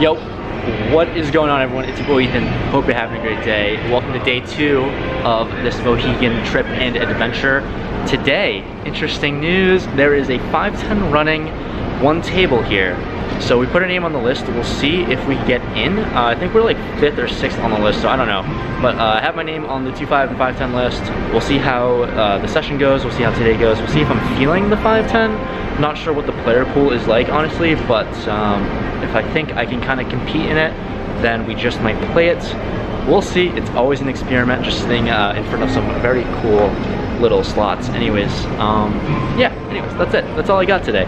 Yo, what is going on, everyone? It's your boy Ethan. Hope you're having a great day. Welcome to day 2 of this Mohegan trip and adventure. Today, interesting news, there is a 510 running one table here. So we put our name on the list. We'll see if we get in. I think we're like 5th or 6th on the list, so I don't know. But I have my name on the 2.5 and 510 list. We'll see how the session goes. We'll see how today goes. We'll see if I'm feeling the 510. Not sure what the player pool is like, honestly, but if I think I can kind of compete in it, then we just might play it. We'll see. It's always an experiment, just sitting in front of some very cool little slots. Anyways, that's it. That's all I got today.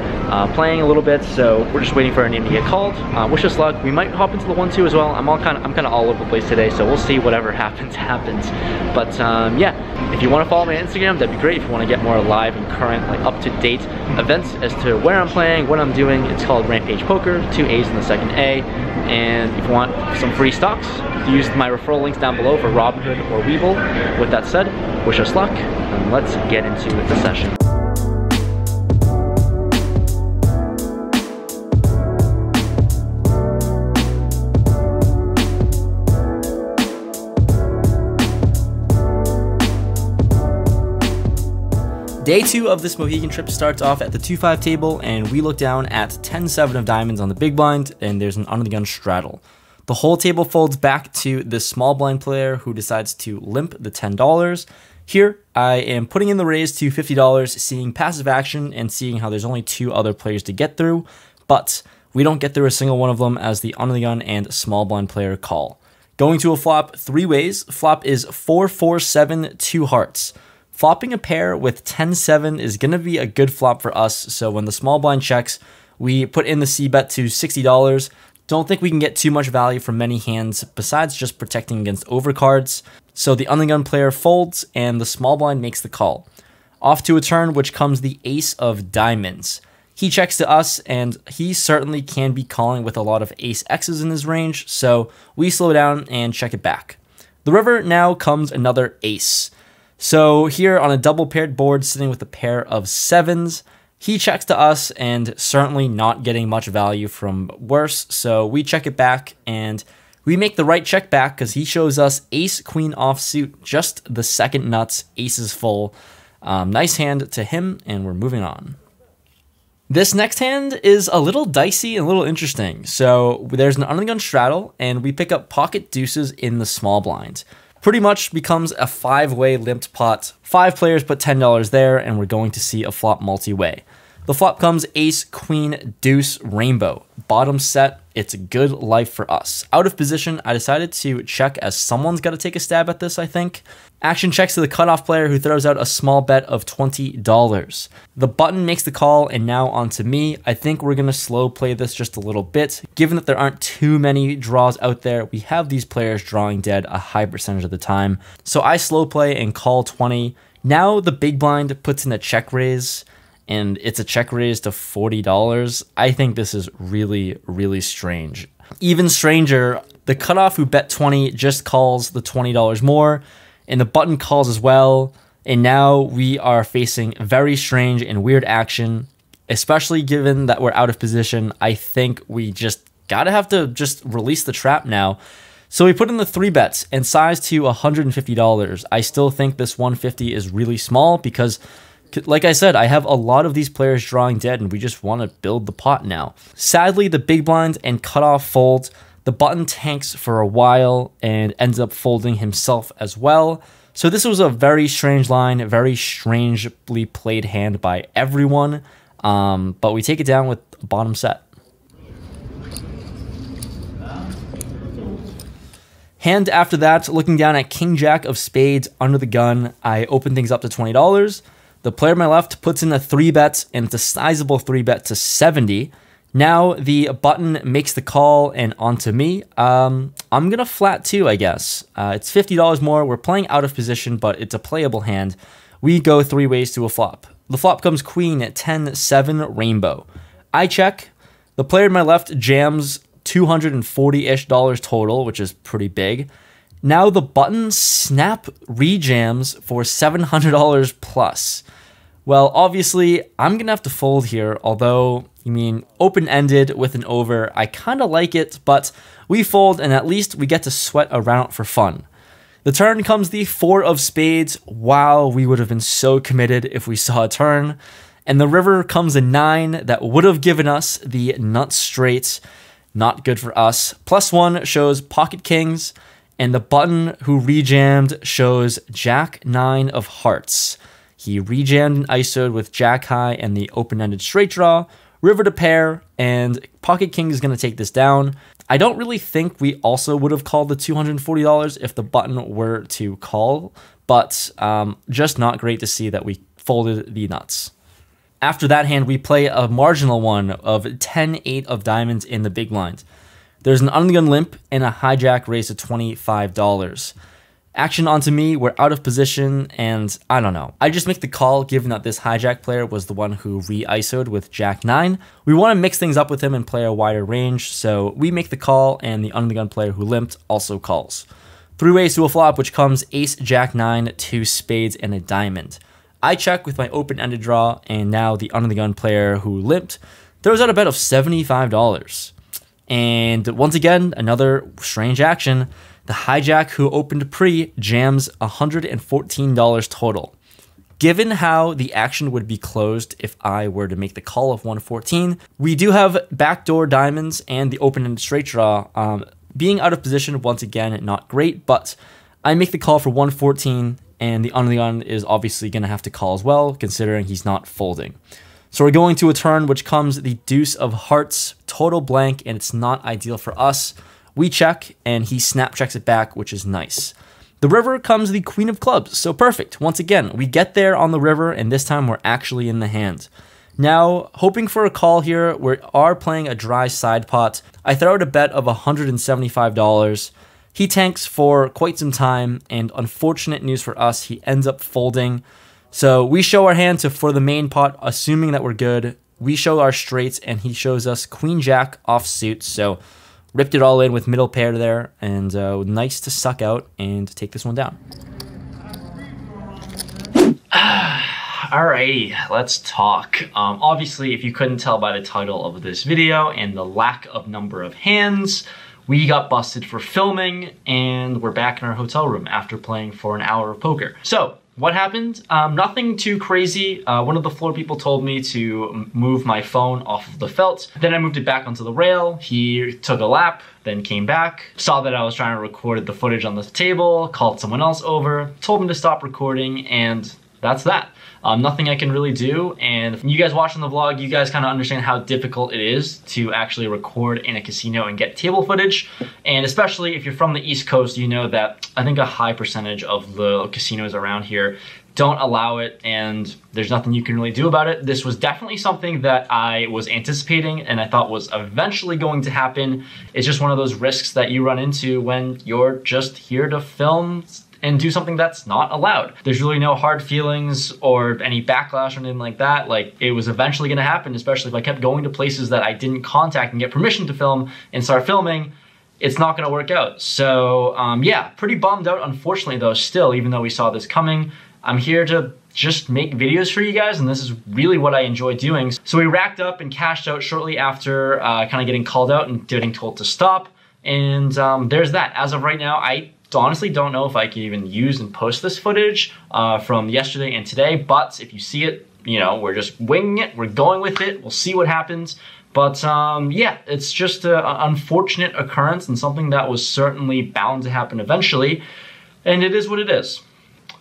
Playing a little bit, so we're just waiting for our name to get called. Wish us luck. We might hop into the 1-2 as well. I'm kind of all over the place today, so we'll see. Whatever happens, happens. But yeah, if you want to follow me on Instagram, that'd be great. If you want to get more live and current, like up-to-date events as to where I'm playing, what I'm doing, it's called Rampage Poker. 2 A's in the second A. And if you want some free stocks, use my referral links down below for Robinhood or WeBull. With that said, wish us luck, and let's get into the session. Day 2 of this Mohegan trip starts off at the 2-5 table, and we look down at 10-7 of diamonds on the big blind, and there's an under the gun straddle. The whole table folds back to this small blind player who decides to limp the $10. Here, I am putting in the raise to $50, seeing passive action and seeing how there's only 2 other players to get through, but we don't get through a single one of them as the under the gun and small blind player call. Going to a flop 3 ways. Flop is 4-4-7, 2 hearts. Flopping a pair with 10-7 is going to be a good flop for us, so when the small blind checks, we put in the C-bet to $60. Don't think we can get too much value from many hands besides just protecting against overcards, so the undergun player folds and the small blind makes the call. Off to a turn, which comes the ace of diamonds. He checks to us, and he certainly can be calling with a lot of ace X's in his range, so we slow down and check it back. The river now comes another ace. So here on a double paired board sitting with a pair of 7s, he checks to us and certainly not getting much value from worse, so we check it back and we make the right check back because he shows us ace queen offsuit, just the second nuts, aces full. Nice hand to him, and we're moving on. This next hand is a little dicey and a little interesting. So there's an under the gun straddle and we pick up pocket deuces in the small blind. Pretty much becomes a 5-way limped pot. 5 players put $10 there, and we're going to see a flop multi-way. The flop comes ace, queen, deuce, rainbow. Bottom set, it's a good life for us. Out of position, I decided to check as someone's got to take a stab at this, I think. Action checks to the cutoff player who throws out a small bet of $20. The button makes the call, and now on to me. I think we're going to slow play this just a little bit. Given that there aren't too many draws out there, we have these players drawing dead a high percentage of the time. So I slow play and call 20. Now the big blind puts in a check raise, and it's a check raise to $40. I think this is really, really strange. Even stranger, the cutoff who bet 20 just calls the $20 more, and the button calls as well, and now we are facing very strange and weird action, especially given that we're out of position. I think we just gotta have to just release the trap now. So we put in the 3 bets and size to $150. I still think this 150 is really small because, like I said, I have a lot of these players drawing dead and we just want to build the pot now. Sadly, the big blind and cutoff fold. The button tanks for a while and ends up folding himself as well. So this was a very strange line, a very strangely played hand by everyone. But we take it down with a bottom set. Hand after that, looking down at king jack of spades under the gun, I open things up to $20. The player on my left puts in a 3 bet, and it's a sizable 3 bet to 70. Now the button makes the call and onto me. I'm gonna flat 2, I guess. It's $50 more. We're playing out of position, but it's a playable hand. We go 3 ways to a flop. The flop comes queen at 10-7 rainbow. I check. The player on my left jams $240-ish total, which is pretty big. Now the button snap rejams for $700 plus. Well, obviously, I'm going to have to fold here, although, open-ended with an over, I kind of like it, but we fold, and at least we get to sweat around for fun. The turn comes the 4 of spades. Wow, we would have been so committed if we saw a turn. And the river comes a 9 that would have given us the nut straight. Not good for us. +1 shows pocket kings, and the button who rejammed shows Jack 9 of hearts. He rejammed and ISO'd with Jack high and the open-ended straight draw, river to pair, and pocket king is going to take this down. I don't really think we also would have called the $240 if the button were to call, but just not great to see that we folded the nuts. After that hand, we play a marginal one of 10-8 of diamonds in the big blind. There's an under the gun limp and a hijack raised to $25. Action onto me, we're out of position, and I don't know. I just make the call given that this hijack player was the one who re-ISO'd with Jack 9. We want to mix things up with him and play a wider range, so we make the call, and the under the gun player who limped also calls. 3 ways to a flop, which comes ace, Jack 9, 2 spades, and a diamond. I check with my open-ended draw, and now the under the gun player who limped throws out a bet of $75. And once again, another strange action. The hijack who opened pre jams $114 total. Given how the action would be closed if I were to make the call of 114, we do have backdoor diamonds and the open-ended straight draw. Being out of position, once again, not great, but I make the call for 114, and the under the gun is obviously going to have to call as well, considering he's not folding. So we're going to a turn which comes the deuce of hearts, total blank, and it's not ideal for us. We check, and he snap checks it back, which is nice. The river comes the queen of clubs, so perfect. Once again, we get there on the river, and this time we're actually in the hand. Now, hoping for a call here, we are playing a dry side pot. I throw out a bet of $175. He tanks for quite some time, and unfortunate news for us, he ends up folding. So we show our hand for the main pot, assuming that we're good. We show our straights, and he shows us queen jack offsuit, so ripped it all in with middle pair there, and nice to suck out and take this one down. Alrighty, let's talk. Obviously, if you couldn't tell by the title of this video and the lack of number of hands, we got busted for filming, and we're back in our hotel room after playing for an hour of poker. So, what happened? Nothing too crazy. One of the floor people told me to move my phone off of the felt. Then I moved it back onto the rail. He took a lap, then came back, saw that I was trying to record the footage on the table, called someone else over, told him to stop recording, and that's that. Nothing I can really do, and if you guys watching the vlog, you guys kind of understand how difficult it is to actually record in a casino and get table footage, and especially if you're from the East Coast, you know that I think a high percentage of the casinos around here don't allow it, and there's nothing you can really do about it. This was definitely something that I was anticipating and I thought was eventually going to happen. It's just one of those risks that you run into when you're just here to film and do something that's not allowed. There's really no hard feelings or any backlash or anything like that. Like, it was eventually gonna happen, especially if I kept going to places that I didn't contact and get permission to film and start filming. It's not gonna work out. So yeah, pretty bummed out, unfortunately though, still, even though we saw this coming. I'm here to just make videos for you guys, and this is really what I enjoy doing. So we racked up and cashed out shortly after kind of getting called out and getting told to stop. And there's that. As of right now, I honestly don't know if I can even use and post this footage from yesterday and today, but if you see it, you know, we're just winging it, we're going with it, we'll see what happens. But yeah, it's just an unfortunate occurrence and something that was certainly bound to happen eventually, and it is what it is.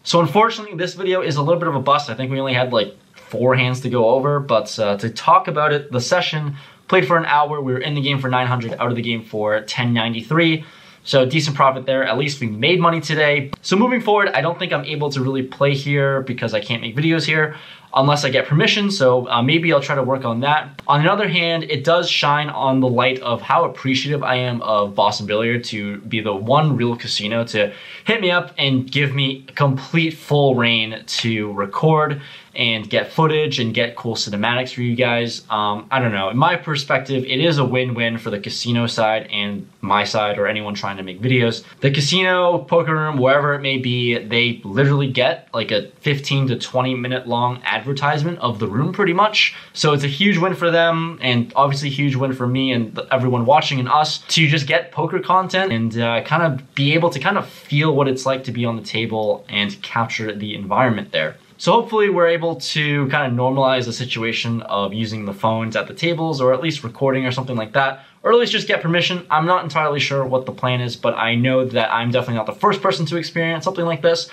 So unfortunately, this video is a little bit of a bust. I think we only had like 4 hands to go over, but to talk about it, the session played for an hour, we were in the game for 900, out of the game for 1093. So decent profit there. At least we made money today. So moving forward, I don't think I'm able to really play here because I can't make videos here unless I get permission. So maybe I'll try to work on that. On the other hand, it does shine on the light of how appreciative I am of Boston Billiard to be the one real casino to hit me up and give me complete full reign to record and get footage and get cool cinematics for you guys. I don't know, in my perspective, it is a win-win for the casino side and my side or anyone trying to make videos. The casino, poker room, wherever it may be, they literally get like a 15 to 20 minute long ad advertisement of the room pretty much. So it's a huge win for them, and obviously a huge win for me and everyone watching and us to just get poker content and kind of be able to kind of feel what it's like to be on the table and capture the environment there. So hopefully we're able to kind of normalize the situation of using the phones at the tables, or at least recording or something like that, or at least just get permission. I'm not entirely sure what the plan is, but I know that I'm definitely not the first person to experience something like this.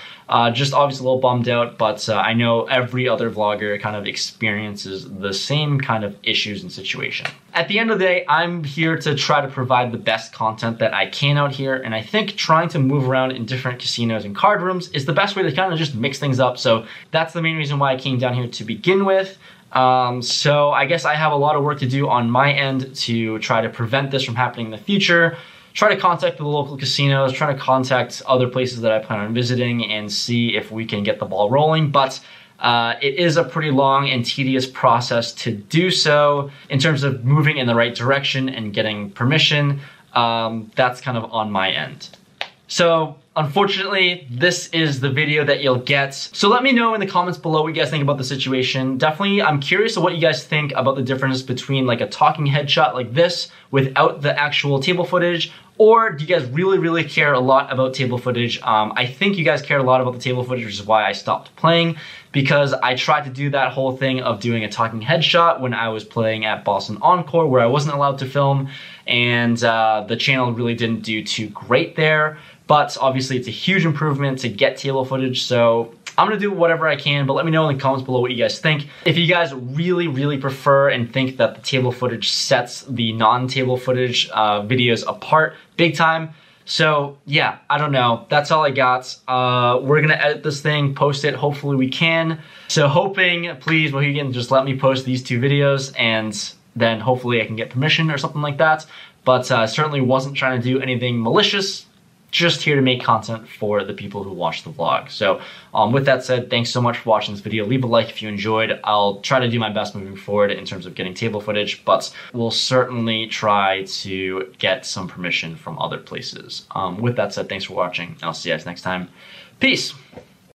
Just obviously a little bummed out, but I know every other vlogger kind of experiences the same kind of issues and situation. At the end of the day, I'm here to try to provide the best content that I can out here, and I think trying to move around in different casinos and card rooms is the best way to kind of just mix things up. So that's the main reason why I came down here to begin with. So I guess I have a lot of work to do on my end to try to prevent this from happening in the future. Try to contact the local casinos, try to contact other places that I plan on visiting and see if we can get the ball rolling. But it is a pretty long and tedious process to do so in terms of moving in the right direction and getting permission. That's kind of on my end. So unfortunately, this is the video that you'll get. So let me know in the comments below what you guys think about the situation. Definitely, I'm curious of what you guys think about the difference between like a talking headshot like this without the actual table footage, or do you guys really care a lot about table footage? I think you guys cared a lot about the table footage, which is why I stopped playing, because I tried to do that whole thing of doing a talking headshot when I was playing at Boston Encore, where I wasn't allowed to film, and the channel really didn't do too great there. But obviously it's a huge improvement to get table footage, so I'm gonna do whatever I can, but let me know in the comments below what you guys think. If you guys really prefer and think that the table footage sets the non-table footage videos apart big time. So yeah, I don't know, that's all I got. We're gonna edit this thing, post it, hopefully we can. So hoping, please, Mohegan, just let me post these 2 videos, and then hopefully I can get permission or something like that. But certainly wasn't trying to do anything malicious. Just here to make content for the people who watch the vlog. So with that said, thanks so much for watching this video. Leave a like if you enjoyed. I'll try to do my best moving forward in terms of getting table footage, but we'll certainly try to get some permission from other places. With that said, thanks for watching. I'll see you guys next time. Peace.